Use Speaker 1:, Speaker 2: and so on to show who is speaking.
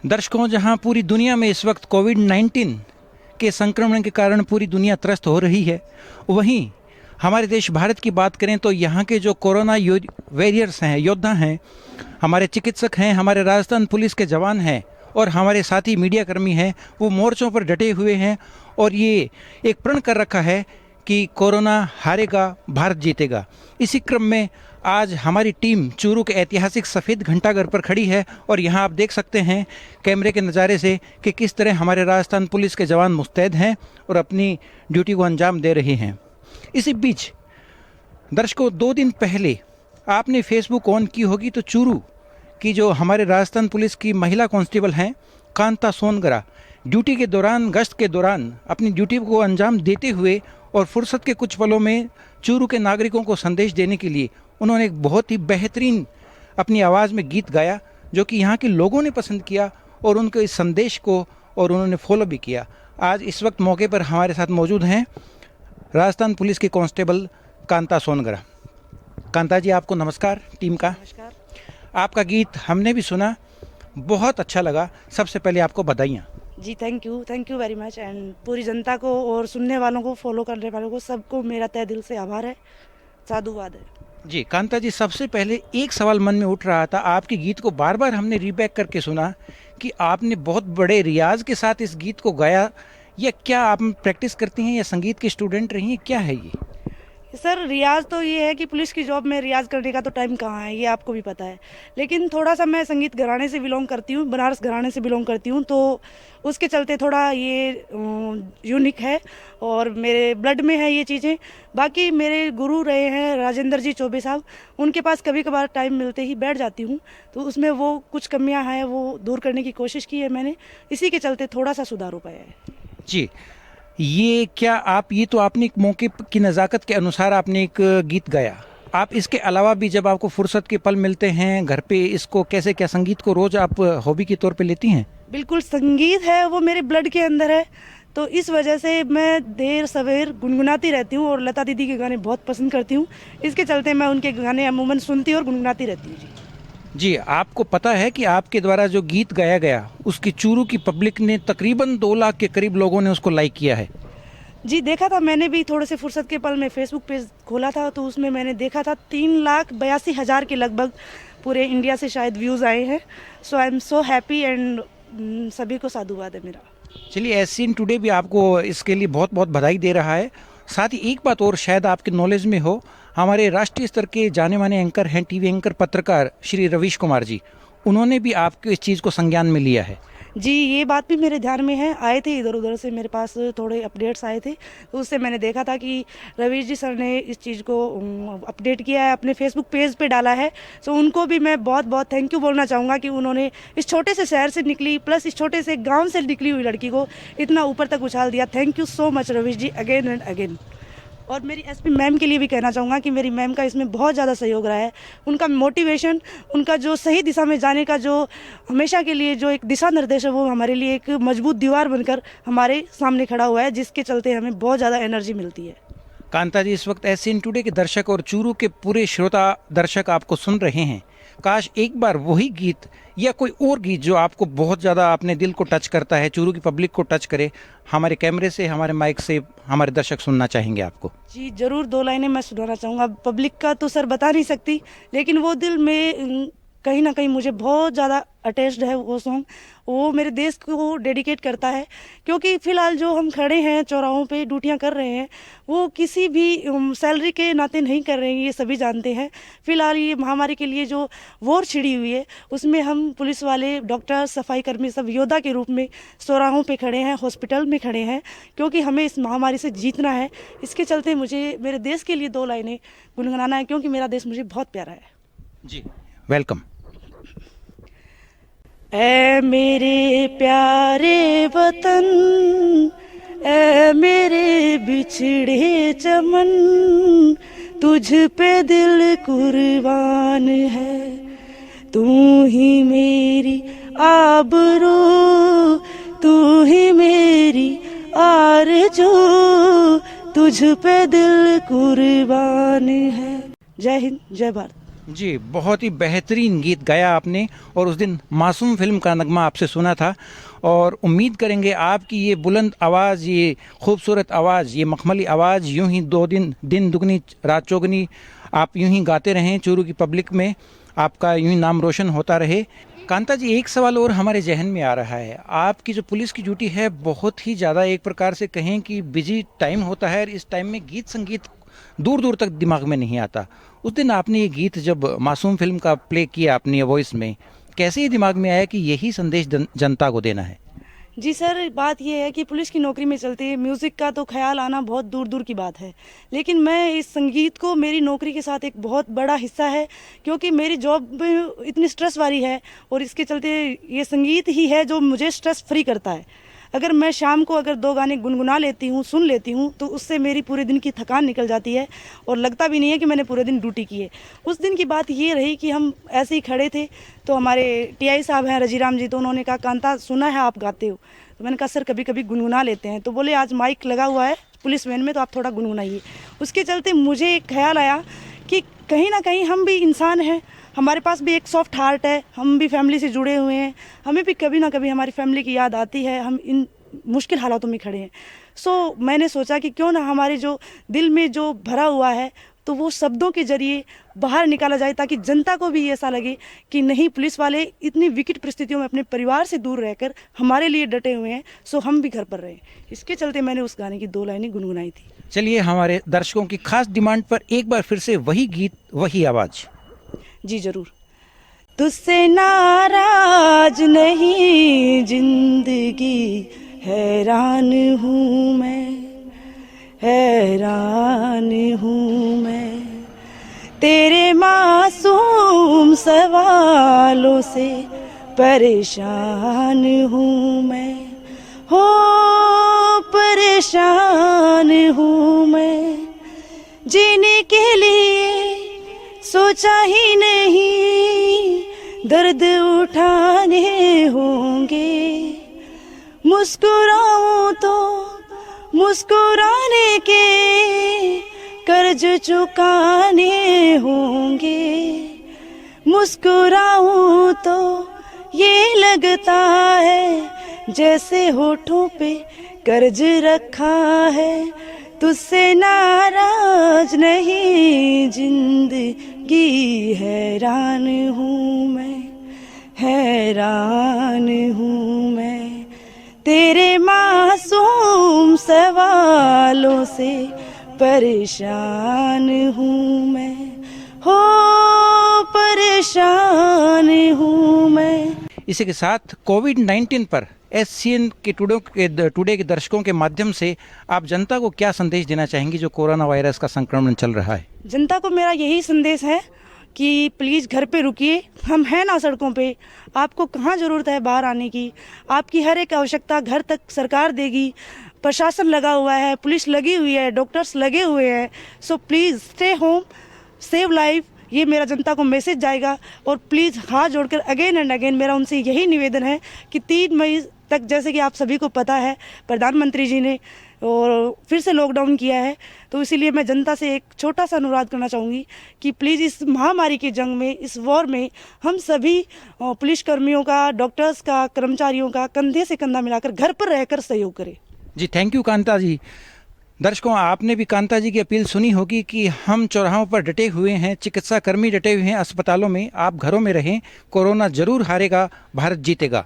Speaker 1: दर्शकों, जहां पूरी दुनिया में इस वक्त कोविड-19 के संक्रमण के कारण पूरी दुनिया त्रस्त हो रही है, वहीं हमारे देश भारत की बात करें तो यहाँ के जो कोरोना वॉरियर्स हैं, योद्धा हैं, हमारे चिकित्सक हैं, हमारे राजस्थान पुलिस के जवान हैं और हमारे साथी मीडिया कर्मी हैं, वो मोर्चों पर डटे हुए हैं और ये एक प्रण कर रखा है कि कोरोना हारेगा, भारत जीतेगा। इसी क्रम में आज हमारी टीम चूरू के ऐतिहासिक सफ़ेद घंटाघर पर खड़ी है और यहाँ आप देख सकते हैं कैमरे के नज़ारे से कि किस तरह हमारे राजस्थान पुलिस के जवान मुस्तैद हैं और अपनी ड्यूटी को अंजाम दे रहे हैं। इसी बीच दर्शकों, 2 दिन पहले आपने फेसबुक ऑन की होगी तो चूरू की जो हमारे राजस्थान पुलिस की महिला कांस्टेबल हैं, कांता सोनगरा, ड्यूटी के दौरान, गश्त के दौरान अपनी ड्यूटी को अंजाम देते हुए और फुर्सत के कुछ पलों में चूरू के नागरिकों को संदेश देने के लिए उन्होंने एक बहुत ही बेहतरीन अपनी आवाज़ में गीत गाया, जो कि यहाँ के लोगों ने पसंद किया और उनके इस संदेश को और उन्होंने फॉलो भी किया। आज इस वक्त मौके पर हमारे साथ मौजूद हैं राजस्थान पुलिस की कांस्टेबल कांता सोनगरा। कांता जी, आपको नमस्कार टीम का।
Speaker 2: नमस्कार।
Speaker 1: आपका गीत हमने भी सुना, बहुत अच्छा लगा। सबसे पहले आपको बधाइयाँ।
Speaker 2: जी, thank you very much. And पूरी जनता को और सुनने वालों को, फॉलो करने वालों को, सबको मेरा तहे दिल से आभार है, साधुवाद है।
Speaker 1: जी कांता जी, सबसे पहले एक सवाल मन में उठ रहा था। आपके गीत को बार बार हमने रीबैक करके सुना कि आपने बहुत बड़े रियाज के साथ इस गीत को गाया, या क्या आप प्रैक्टिस करती हैं या संगीत की स्टूडेंट रही हैं, क्या है ये?
Speaker 2: सर, रियाज तो ये है कि पुलिस की जॉब में रियाज करने का तो टाइम कहाँ है, ये आपको भी पता है। लेकिन थोड़ा सा मैं संगीत घराने से बिलोंग करती हूँ, बनारस घराने से बिलोंग करती हूँ, तो उसके चलते थोड़ा ये यूनिक है और मेरे ब्लड में है ये चीज़ें। बाकी मेरे गुरु रहे हैं राजेंद्र जी चौबे साहब, उनके पास कभी कभार टाइम मिलते ही बैठ जाती हूँ, तो उसमें वो कुछ कमियाँ हैं वो दूर करने की कोशिश की है मैंने, इसी के चलते थोड़ा सा सुधार हो पाया है।
Speaker 1: जी, ये क्या ये तो आपने एक मौके की नज़ाकत के अनुसार आपने एक गीत गाया। आप इसके अलावा भी जब आपको फुर्सत के पल मिलते हैं घर पे, इसको कैसे, क्या संगीत को रोज़ आप हॉबी के तौर पे लेती हैं?
Speaker 2: बिल्कुल, संगीत है वो मेरे ब्लड के अंदर है, तो इस वजह से मैं देर सवेर गुनगुनाती रहती हूँ और लता दीदी के गाने बहुत पसंद करती हूँ। इसके चलते मैं उनके गाने अमूमन सुनती और गुनगुनाती रहती हूँ।
Speaker 1: जी, आपको पता है कि आपके द्वारा जो गीत गाया गया उसकी चूरू की पब्लिक ने तकरीबन 2 लाख के करीब लोगों ने उसको लाइक किया है।
Speaker 2: जी, देखा था मैंने भी, थोड़े से फुर्सत के पल में फेसबुक पेज खोला था तो उसमें मैंने देखा था 3,82,000 के लगभग पूरे इंडिया से शायद व्यूज़ आए हैं। So I am so happy and सभी को साधुवाद है मेरा।
Speaker 1: चलिए, एससीएन टुडे भी आपको इसके लिए बहुत बहुत बधाई दे रहा है। साथ ही एक बात और शायद आपके नॉलेज में हो, हमारे राष्ट्रीय स्तर के जाने माने एंकर हैं, टीवी एंकर, पत्रकार श्री रवीश कुमार जी, उन्होंने भी आपके इस चीज़ को संज्ञान में लिया है।
Speaker 2: जी, ये बात भी मेरे ध्यान में है। आए थे इधर उधर से मेरे पास थोड़े अपडेट्स आए थे, तो उससे मैंने देखा था कि रवीश जी सर ने इस चीज़ को अपडेट किया है, अपने फेसबुक पेज पे डाला है। सो उनको भी मैं बहुत बहुत थैंक यू बोलना चाहूँगा कि उन्होंने इस छोटे से शहर से निकली, प्लस इस छोटे से गाँव से निकली हुई लड़की को इतना ऊपर तक उछाल दिया। Thank you so much Ravish ji, again and again. और मेरी एसपी मैम के लिए भी कहना चाहूँगा कि मेरी मैम का इसमें बहुत ज़्यादा सहयोग रहा है। उनका मोटिवेशन, उनका जो सही दिशा में जाने का जो हमेशा के लिए जो एक दिशा निर्देश है, वो हमारे लिए एक मजबूत दीवार बनकर हमारे सामने खड़ा हुआ है, जिसके चलते हमें बहुत ज़्यादा एनर्जी मिलती है।
Speaker 1: कांता जी, इस वक्त एससीएन टुडे के दर्शक और चूरू के पूरे श्रोता दर्शक आपको सुन रहे हैं। काश एक बार वही गीत या कोई और गीत जो आपको बहुत ज़्यादा अपने दिल को टच करता है, चूरू की पब्लिक को टच करे, हमारे कैमरे से, हमारे माइक से हमारे दर्शक सुनना चाहेंगे आपको।
Speaker 2: जी ज़रूर, 2 लाइनें मैं सुनाना चाहूँगा। पब्लिक का तो सर बता नहीं सकती, लेकिन वो दिल में कहीं ना कहीं मुझे बहुत ज़्यादा अटैच्ड है वो सॉन्ग। वो मेरे देश को डेडिकेट करता है, क्योंकि फ़िलहाल जो हम खड़े हैं चौराहों पे ड्यूटियाँ कर रहे हैं, वो किसी भी सैलरी के नाते नहीं कर रहे हैं, ये सभी जानते हैं। फ़िलहाल ये महामारी के लिए जो वॉर छिड़ी हुई है, उसमें हम पुलिस वाले, डॉक्टर, सफाई कर्मी सब योद्धा के रूप में चौराहों पे खड़े हैं, हॉस्पिटल में खड़े हैं, क्योंकि हमें इस महामारी से जीतना है। इसके चलते मुझे मेरे देश के लिए 2 लाइनें गुनगुनाना है, क्योंकि मेरा देश मुझे बहुत प्यारा है।
Speaker 1: जी, वेलकम।
Speaker 2: ऐ मेरे प्यारे वतन, ऐ मेरे बिछड़े चमन, तुझ पे दिल कुर्बान है, तू ही मेरी आबरू, तू ही मेरी आरज़ू, तुझ पे दिल कुर्बान है। जय हिंद, जय भारत।
Speaker 1: जी, बहुत ही बेहतरीन गीत गाया आपने और उस दिन मासूम फिल्म का नगमा आपसे सुना था और उम्मीद करेंगे आपकी ये बुलंद आवाज़, ये खूबसूरत आवाज़, ये मखमली आवाज़ यूं ही दिन दुगनी रात चौगनी आप यूं ही गाते रहें चूरू की पब्लिक में, आपका यूं ही नाम रोशन होता रहे। कांता जी, एक सवाल और हमारे जहन में आ रहा है, आपकी जो पुलिस की ड्यूटी है बहुत ही ज़्यादा एक प्रकार से कहें कि बिजी टाइम होता है और इस टाइम में गीत संगीत दूर दूर तक दिमाग में नहीं आता। उस दिन आपने ये गीत जब मासूम फिल्म का प्ले किया अपनी वॉइस में, कैसे ये दिमाग में आया कि यही संदेश जनता को देना है?
Speaker 2: जी सर, बात यह है कि पुलिस की नौकरी में चलते म्यूज़िक का तो ख्याल आना बहुत दूर दूर की बात है, लेकिन मैं इस संगीत को मेरी नौकरी के साथ एक बहुत बड़ा हिस्सा है, क्योंकि मेरी जॉब इतनी स्ट्रेस वाली है और इसके चलते ये संगीत ही है जो मुझे स्ट्रेस फ्री करता है। अगर मैं शाम को अगर 2 गाने गुनगुना लेती हूँ, सुन लेती हूँ, तो उससे मेरी पूरे दिन की थकान निकल जाती है और लगता भी नहीं है कि मैंने पूरे दिन ड्यूटी की है। उस दिन की बात ये रही कि हम ऐसे ही खड़े थे, तो हमारे टीआई साहब हैं रजीराम जी, तो उन्होंने कहा, कांता सुना है आप गाते हो? तो मैंने कहा सर कभी कभी गुनगुना लेते हैं। तो बोले आज माइक लगा हुआ है पुलिस वैन में, तो आप थोड़ा गुनगुनाइए। उसके चलते मुझे एक ख्याल आया कि कहीं ना कहीं हम भी इंसान हैं, हमारे पास भी एक सॉफ्ट हार्ट है, हम भी फैमिली से जुड़े हुए हैं, हमें भी कभी ना कभी हमारी फैमिली की याद आती है, हम इन मुश्किल हालातों में खड़े हैं। सो मैंने सोचा कि क्यों ना हमारे जो दिल में जो भरा हुआ है तो वो शब्दों के जरिए बाहर निकाला जाए, ताकि जनता को भी ऐसा लगे कि नहीं, पुलिस वाले इतनी विकट परिस्थितियों में अपने परिवार से दूर रहकर हमारे लिए डटे हुए हैं, सो हम भी घर पर रहे। इसके चलते मैंने उस गाने की 2 लाइनें गुनगुनाई थी।
Speaker 1: चलिए, हमारे दर्शकों की खास डिमांड पर एक बार फिर से वही गीत, वही आवाज़।
Speaker 2: जी जरूर। तुझसे नाराज नहीं जिंदगी, हैरान हूँ मैं, हैरान हूँ मैं, तेरे मासूम सवालों से परेशान हूँ मैं, हो परेशान हूँ मैं, जीने के लिए सोचा ही नहीं दर्द उठाने होंगे, मुस्कुराऊं तो मुस्कुराने के कर्ज चुकाने होंगे, मुस्कुराऊं तो ये लगता है जैसे होठों पे कर्ज रखा है, तुझसे नाराज नहीं जिंदगी, हैरान हूँ मैं, हैरान हूँ मैं, तेरे मासूम सवालों से परेशान हूँ मैं, हो परेशान हूँ मैं।
Speaker 1: इसी के साथ कोविड-19 पर SCN के टुडे के दर्शकों के माध्यम से आप जनता को क्या संदेश देना चाहेंगी जो कोरोना वायरस का संक्रमण चल रहा है?
Speaker 2: जनता को मेरा यही संदेश है कि प्लीज़ घर पे रुकिए, हम हैं ना सड़कों पे, आपको कहाँ ज़रूरत है बाहर आने की, आपकी हर एक आवश्यकता घर तक सरकार देगी, प्रशासन लगा हुआ है, पुलिस लगी हुई है, डॉक्टर्स लगे हुए हैं, so please stay home, save life, ये मेरा जनता को मैसेज जाएगा। और प्लीज़ हाथ जोड़कर अगेन एंड अगेन मेरा उनसे यही निवेदन है कि 3 मई तक, जैसे कि आप सभी को पता है, प्रधानमंत्री जी ने और फिर से लॉकडाउन किया है, तो इसीलिए मैं जनता से एक छोटा सा अनुरोध करना चाहूँगी कि प्लीज़ इस महामारी की जंग में, इस वॉर में हम सभी पुलिसकर्मियों का, डॉक्टर्स का, कर्मचारियों का कंधे से कंधा मिलाकर घर पर रहकर सहयोग करें।
Speaker 1: जी, थैंक यू कांता जी। दर्शकों, आपने भी कांता जी की अपील सुनी होगी कि हम चौराहों पर डटे हुए हैं, चिकित्सा कर्मी डटे हुए हैं अस्पतालों में, आप घरों में रहें, कोरोना जरूर हारेगा, भारत जीतेगा।